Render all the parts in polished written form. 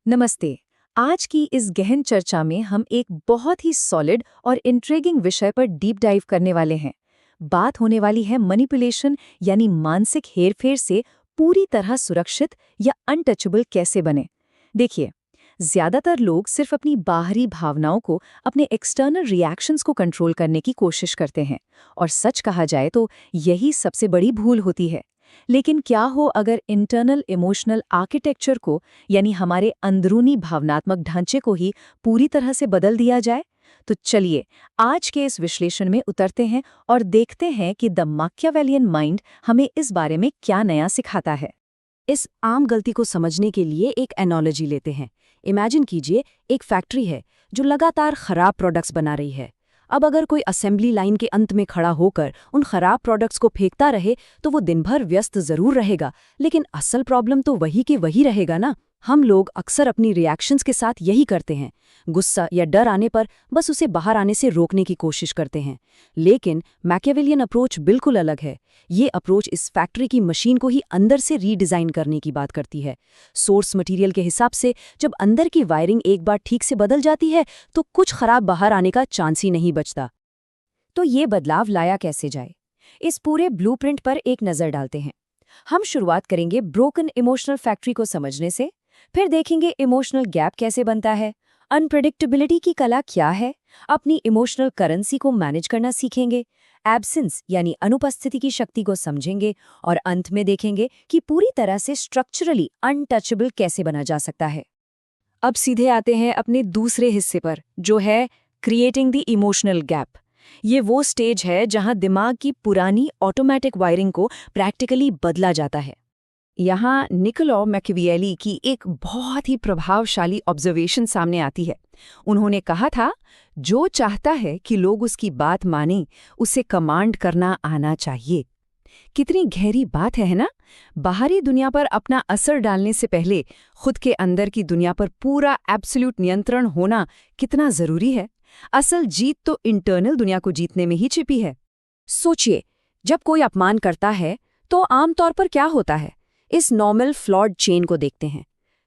नमस्ते। आज की इस गहन चर्चा में हम एक बहुत ही सॉलिड और इंट्रिगिंग विषय पर डीप डाइव करने वाले हैं। बात होने वाली है मैनिपुलेशन यानी मानसिक हेरफेर से पूरी तरह सुरक्षित या अनटचेबल कैसे बने। देखिए, ज्यादातर लोग सिर्फ अपनी बाहरी भावनाओं को, अपने एक्सटर्नल रिएक्शंस को कंट्रोल करने की कोशिश करते हैं, और सच कहा जाए तो यही सबसे बड़ी भूल होती है। लेकिन क्या हो अगर इंटरनल इमोशनल आर्किटेक्चर को, यानी हमारे अंदरूनी भावनात्मक ढांचे को ही पूरी तरह से बदल दिया जाए? तो चलिए आज के इस विश्लेषण में उतरते हैं और देखते हैं कि द मैकियावेलियन माइंड हमें इस बारे में क्या नया सिखाता है। इस आम गलती को समझने के लिए एक एनालॉजी लेते हैं। इमेजिन कीजिए, एक फैक्ट्री है जो लगातार खराब प्रोडक्ट्स बना रही है। अब अगर कोई असेंबली लाइन के अंत में खड़ा होकर उन खराब प्रोडक्ट्स को फेंकता रहे तो वो दिन भर व्यस्त जरूर रहेगा, लेकिन असल प्रॉब्लम तो वही के वही रहेगा ना। हम लोग अक्सर अपनी रिएक्शंस के साथ यही करते हैं। गुस्सा या डर आने पर बस उसे बाहर आने से रोकने की कोशिश करते हैं। लेकिन मैकियावेलियन अप्रोच बिल्कुल अलग है। ये अप्रोच इस फैक्ट्री की मशीन को ही अंदर से रीडिज़ाइन करने की बात करती है। सोर्स मटेरियल के हिसाब से जब अंदर की वायरिंग एक बार ठीक से बदल जाती है तो कुछ खराब बाहर आने का चांस ही नहीं बचता। तो ये बदलाव लाया कैसे जाए, इस पूरे ब्लूप्रिंट पर एक नज़र डालते हैं। हम शुरुआत करेंगे ब्रोकन इमोशनल फैक्ट्री को समझने से, फिर देखेंगे इमोशनल गैप कैसे बनता है, अनप्रेडिक्टेबिलिटी की कला क्या है, अपनी इमोशनल करेंसी को मैनेज करना सीखेंगे, एब्सेंस यानी अनुपस्थिति की शक्ति को समझेंगे, और अंत में देखेंगे कि पूरी तरह से स्ट्रक्चरली अनटचेबल कैसे बना जा सकता है। अब सीधे आते हैं अपने दूसरे हिस्से पर, जो है क्रिएटिंग द इमोशनल गैप। ये वो स्टेज है जहां दिमाग की पुरानी ऑटोमेटिक वायरिंग को प्रैक्टिकली बदला जाता है। यहाँ निकोला मैकियावेली की एक बहुत ही प्रभावशाली ऑब्जर्वेशन सामने आती है। उन्होंने कहा था, जो चाहता है कि लोग उसकी बात मानें, उसे कमांड करना आना चाहिए। कितनी गहरी बात है ना? बाहरी दुनिया पर अपना असर डालने से पहले खुद के अंदर की दुनिया पर पूरा एब्सोल्यूट नियंत्रण होना कितना जरूरी है। असल जीत तो इंटरनल दुनिया को जीतने में ही छिपी है। सोचिए, जब कोई अपमान करता है तो आमतौर पर क्या होता है? इस नॉर्मल फ्लॉड चेन को देखते हैं।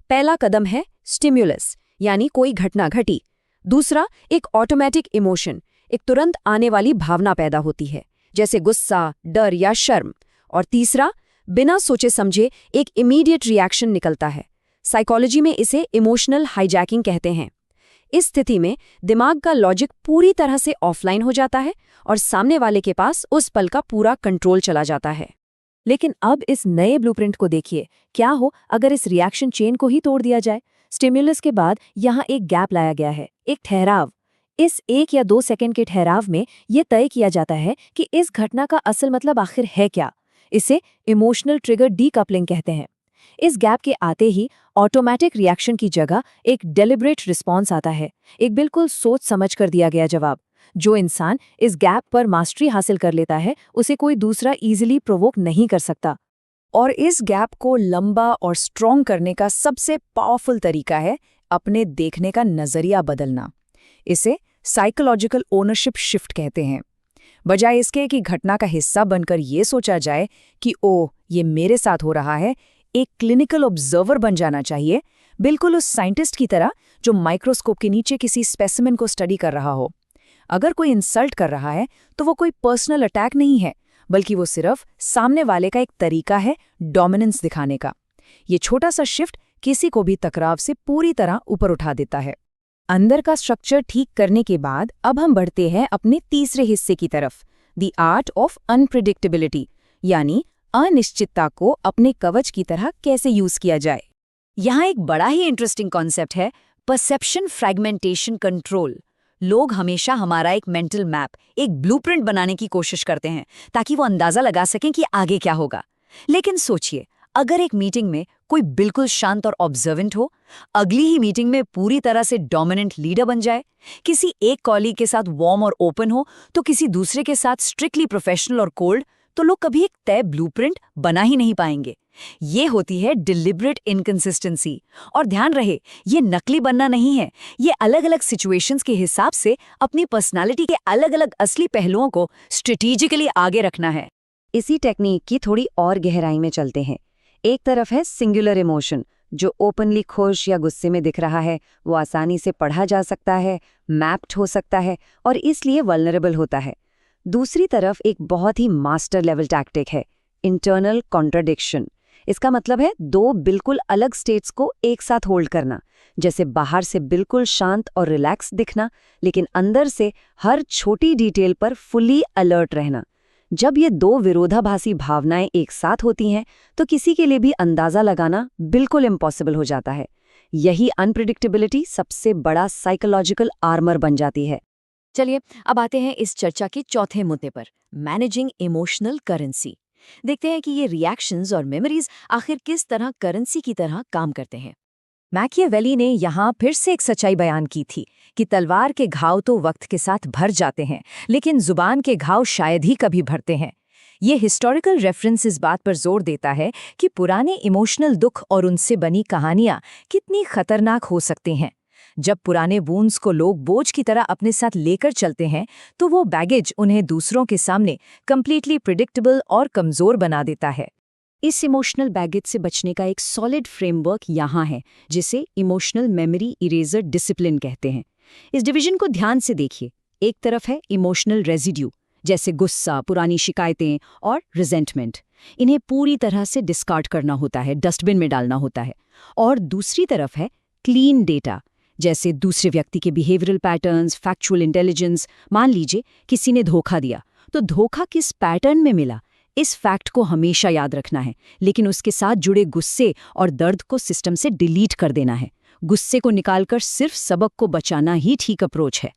पहला कदम है स्टिम्युलस, यानी कोई घटना घटी। दूसरा, एक ऑटोमेटिक इमोशन, एक तुरंत आने वाली भावना पैदा होती है, जैसे गुस्सा, डर या शर्म। और तीसरा, बिना सोचे समझे एक इमीडिएट रिएक्शन निकलता है। साइकोलॉजी में इसे इमोशनल हाईजैकिंग कहते हैं। इस स्थिति में दिमाग का लॉजिक पूरी तरह से ऑफलाइन हो जाता है और सामने वाले के पास उस पल का पूरा कंट्रोल चला जाता है। लेकिन अब इस नए ब्लूप्रिंट को देखिए, क्या हो अगर इस रिएक्शन चेन को ही तोड़ दिया जाए? स्टिम्युलस के बाद यहाँ एक गैप लाया गया है, एक ठहराव। इस 1 या 2 सेकंड के ठहराव में ये तय किया जाता है कि इस घटना का असल मतलब आखिर है क्या। इसे इमोशनल ट्रिगर डीकपलिंग कहते हैं। इस गैप के आते ही ऑटोमेटिक रिएक्शन की जगह एक डेलिब्रेट रिस्पॉन्स आता है, एक बिल्कुल सोच समझ कर दिया गया जवाब। जो इंसान इस गैप पर मास्टरी हासिल कर लेता है, उसे कोई दूसरा इजीली प्रोवोक नहीं कर सकता। और इस गैप को लंबा और स्ट्रॉन्ग करने का सबसे पावरफुल तरीका है अपने देखने का नजरिया बदलना। इसे साइकोलॉजिकल ओनरशिप शिफ्ट कहते हैं। बजाय इसके कि घटना का हिस्सा बनकर ये सोचा जाए कि ओह, ये मेरे साथ हो रहा है, एक क्लिनिकल ऑब्जर्वर बन जाना चाहिए, बिल्कुल उस साइंटिस्ट की तरह जो माइक्रोस्कोप के नीचे किसी स्पेसिमेन को स्टडी कर रहा हो। अगर कोई इंसल्ट कर रहा है तो वो कोई पर्सनल अटैक नहीं है, बल्कि वो सिर्फ सामने वाले का एक तरीका है डोमिनेंस दिखाने का। ये छोटा सा शिफ्ट किसी को भी टकराव से पूरी तरह ऊपर उठा देता है। अंदर का स्ट्रक्चर ठीक करने के बाद अब हम बढ़ते हैं अपने तीसरे हिस्से की तरफ, द आर्ट ऑफ अनप्रिडिक्टेबिलिटी, यानी अनिश्चितता को अपने कवच की तरह कैसे यूज किया जाए। यहाँ एक बड़ा ही इंटरेस्टिंग कॉन्सेप्ट है, परसेप्शन फ्रैगमेंटेशन कंट्रोल। लोग हमेशा हमारा एक मेंटल मैप, एक ब्लूप्रिंट बनाने की कोशिश करते हैं ताकि वो अंदाजा लगा सकें कि आगे क्या होगा। लेकिन सोचिए, अगर एक मीटिंग में कोई बिल्कुल शांत और ऑब्जर्वेंट हो, अगली ही मीटिंग में पूरी तरह से डोमिनेंट लीडर बन जाए, किसी एक कॉलीग के साथ वार्म और ओपन हो तो किसी दूसरे के साथ स्ट्रिक्टली प्रोफेशनल और कोल्ड, तो लोग कभी एक तय ब्लूप्रिंट बना ही नहीं पाएंगे। ये होती है डिलिब्रेट इनकंसिस्टेंसी। और ध्यान रहे, ये नकली बनना नहीं है, ये अलग अलग सिचुएशंस के हिसाब से अपनी पर्सनालिटी के अलग अलग असली पहलुओं को स्ट्रेटेजिकली आगे रखना है। इसी टेक्निक की थोड़ी और गहराई में चलते हैं। एक तरफ है सिंगुलर इमोशन, जो ओपनली खुश या गुस्से में दिख रहा है वो आसानी से पढ़ा जा सकता है, मैप्ड हो सकता है और इसलिए वल्नरेबल होता है। दूसरी तरफ एक बहुत ही मास्टर लेवल टैक्टिक है, इंटरनल कॉन्ट्राडिक्शन। इसका मतलब है दो बिल्कुल अलग स्टेट्स को एक साथ होल्ड करना, जैसे बाहर से बिल्कुल शांत और रिलैक्स दिखना, लेकिन अंदर से हर छोटी डिटेल पर फुली अलर्ट रहना। जब ये दो विरोधाभासी भावनाएं एक साथ होती हैं तो किसी के लिए भी अंदाजा लगाना बिल्कुल इम्पॉसिबल हो जाता है। यही अनप्रिडिक्टेबिलिटी सबसे बड़ा साइकोलॉजिकल आर्मर बन जाती है। चलिए अब आते हैं इस चर्चा के चौथे मुद्दे पर, मैनेजिंग इमोशनल करेंसी। देखते हैं कि ये रिएक्शंस और मेमोरीज आखिर किस तरह करेंसी की तरह काम करते हैं। मैकियावेली ने यहाँ फिर से एक सच्चाई बयान की थी कि तलवार के घाव तो वक्त के साथ भर जाते हैं, लेकिन जुबान के घाव शायद ही कभी भरते हैं। ये हिस्टोरिकल रेफरेंस इस बात पर जोर देता है कि पुराने इमोशनल दुख और उनसे बनी कहानियां कितनी खतरनाक हो सकती हैं। जब पुराने वूंड्स को लोग बोझ की तरह अपने साथ लेकर चलते हैं तो वो बैगेज उन्हें दूसरों के सामने कंप्लीटली प्रिडिक्टेबल और कमजोर बना देता है। इस इमोशनल बैगेज से बचने का एक सॉलिड फ्रेमवर्क यहाँ है, जिसे इमोशनल मेमोरी इरेजर डिसिप्लिन कहते हैं। इस डिवीजन को ध्यान से देखिए। एक तरफ है इमोशनल रेजिड्यू, जैसे गुस्सा, पुरानी शिकायतें और रिजेंटमेंट। इन्हें पूरी तरह से डिस्कार्ड करना होता है, डस्टबिन में डालना होता है। और दूसरी तरफ है क्लीन डेटा, जैसे दूसरे व्यक्ति के बिहेवियरल पैटर्न्स, फैक्चुअल इंटेलिजेंस। मान लीजिए किसी ने धोखा दिया, तो धोखा किस पैटर्न में मिला, इस फैक्ट को हमेशा याद रखना है, लेकिन उसके साथ जुड़े गुस्से और दर्द को सिस्टम से डिलीट कर देना है। गुस्से को निकालकर सिर्फ सबक को बचाना ही ठीक अप्रोच है।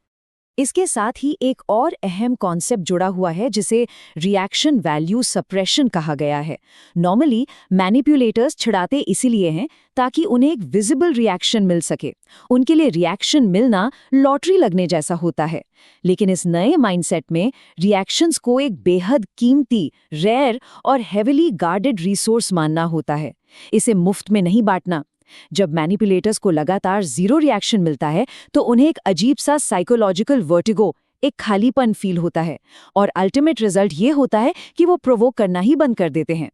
इसके साथ ही एक और अहम कॉन्सेप्ट जुड़ा हुआ है जिसे रिएक्शन वैल्यू सप्रेशन कहा गया है। नॉर्मली मैनिपुलेटर्स छिड़ाते इसीलिए हैं ताकि उन्हें एक विजिबल रिएक्शन मिल सके। उनके लिए रिएक्शन मिलना लॉटरी लगने जैसा होता है। लेकिन इस नए माइंडसेट में रिएक्शंस को एक बेहद कीमती, रेयर और हेविली गार्डेड रिसोर्स मानना होता है। इसे मुफ्त में नहीं बांटना। जब मैनिपुलेटर्स को लगातार जीरो रिएक्शन मिलता है तो उन्हें एक अजीब सा साइकोलॉजिकल वर्टिगो, एक खालीपन फील होता है और अल्टीमेट रिजल्ट ये होता है कि वो प्रोवोक करना ही बंद कर देते हैं।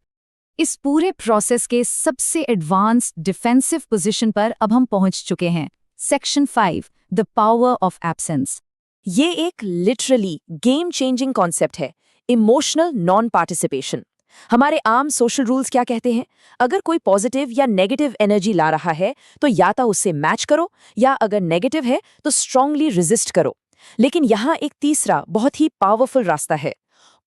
इस पूरे प्रोसेस के सबसे एडवांस्ड डिफेंसिव पोजीशन पर अब हम पहुंच चुके हैं। Section 5, the power of absence. ये एक लिटरली गेम चेंजिंग कॉन्सेप्ट है, इमोशनल नॉन पार्टिसिपेशन। हमारे आम सोशल रूल्स क्या कहते हैं? अगर कोई पॉजिटिव या नेगेटिव एनर्जी ला रहा है तो या तो उससे मैच करो, या अगर नेगेटिव है तो स्ट्रांगली रेजिस्ट करो। लेकिन यहाँ एक तीसरा बहुत ही पावरफुल रास्ता है,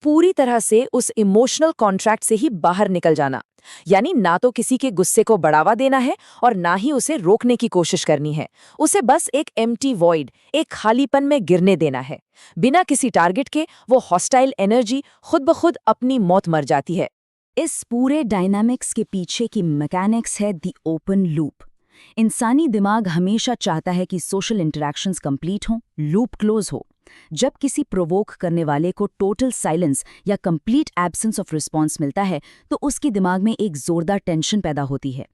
पूरी तरह से उस इमोशनल कॉन्ट्रैक्ट से ही बाहर निकल जाना। यानी ना तो किसी के गुस्से को बढ़ावा देना है और ना ही उसे रोकने की कोशिश करनी है। उसे बस एक एम्प्टी वॉइड, एक खालीपन में गिरने देना है। बिना किसी टारगेट के वो हॉस्टाइल एनर्जी खुद ब खुद अपनी मौत मर जाती है। इस पूरे डायनामिक्स के पीछे की मैकेनिक्स है द ओपन लूप। इंसानी दिमाग हमेशा चाहता है कि सोशल इंटरैक्शंस कंप्लीट हों, लूप क्लोज हो। जब किसी प्रोवोक करने वाले को टोटल साइलेंस या कंप्लीट एब्सेंस ऑफ रिस्पॉन्स मिलता है तो उसके दिमाग में एक जोरदार टेंशन पैदा होती है।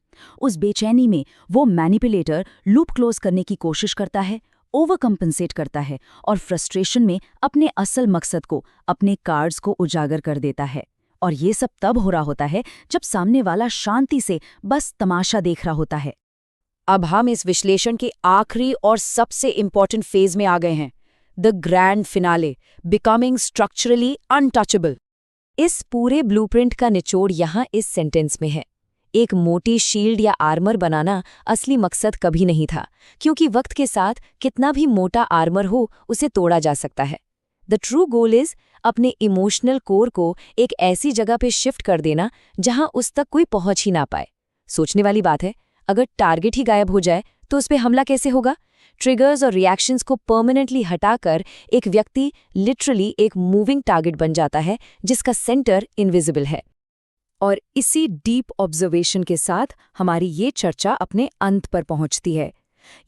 उस बेचैनी में वो मैनिपुलेटर लूप क्लोज करने की कोशिश करता है, ओवर कंपनसेट करता है और फ्रस्ट्रेशन में अपने असल मकसद को, अपने कार्ड्स को उजागर कर देता है। और ये सब तब हो रहा होता है जब सामने वाला शांति से बस तमाशा देख रहा होता है। अब हम इस विश्लेषण के आखिरी और सबसे इंपॉर्टेंट फेज में आ गए हैं, the grand finale, becoming structurally untouchable. इस पूरे ब्लूप्रिंट का निचोड़ यहाँ इस सेंटेंस में है। एक मोटी शील्ड या आर्मर बनाना असली मकसद कभी नहीं था, क्योंकि वक्त के साथ कितना भी मोटा आर्मर हो उसे तोड़ा जा सकता है। द ट्रू गोल इज अपने इमोशनल कोर को एक ऐसी जगह पे शिफ्ट कर देना जहां उस तक कोई पहुंच ही ना पाए। सोचने वाली बात है, अगर टारगेट ही गायब हो जाए तो उस पे हमला कैसे होगा? ट्रिगर्स और रिएक्शंस को परमानेंटली हटाकर एक व्यक्ति लिटरली एक मूविंग टारगेट बन जाता है जिसका सेंटर इनविजिबल है। और इसी डीप ऑब्जर्वेशन के साथ हमारी ये चर्चा अपने अंत पर पहुंचती है।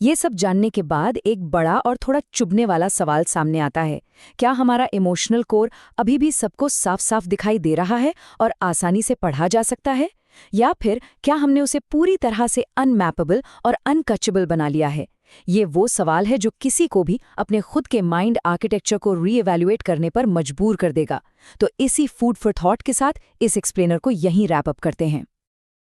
ये सब जानने के बाद एक बड़ा और थोड़ा चुभने वाला सवाल सामने आता है, क्या हमारा इमोशनल कोर अभी भी सबको साफ साफ दिखाई दे रहा है और आसानी से पढ़ा जा सकता है, या फिर क्या हमने उसे पूरी तरह से अनमैपेबल और अनकचेबल बना लिया है? ये वो सवाल है जो किसी को भी अपने खुद के माइंड आर्किटेक्चर को रीएवैल्यूएट करने पर मजबूर कर देगा। तो इसी फूड फॉर थॉट के साथ इस एक्सप्लेनर को यहीं रैप अप करते हैं।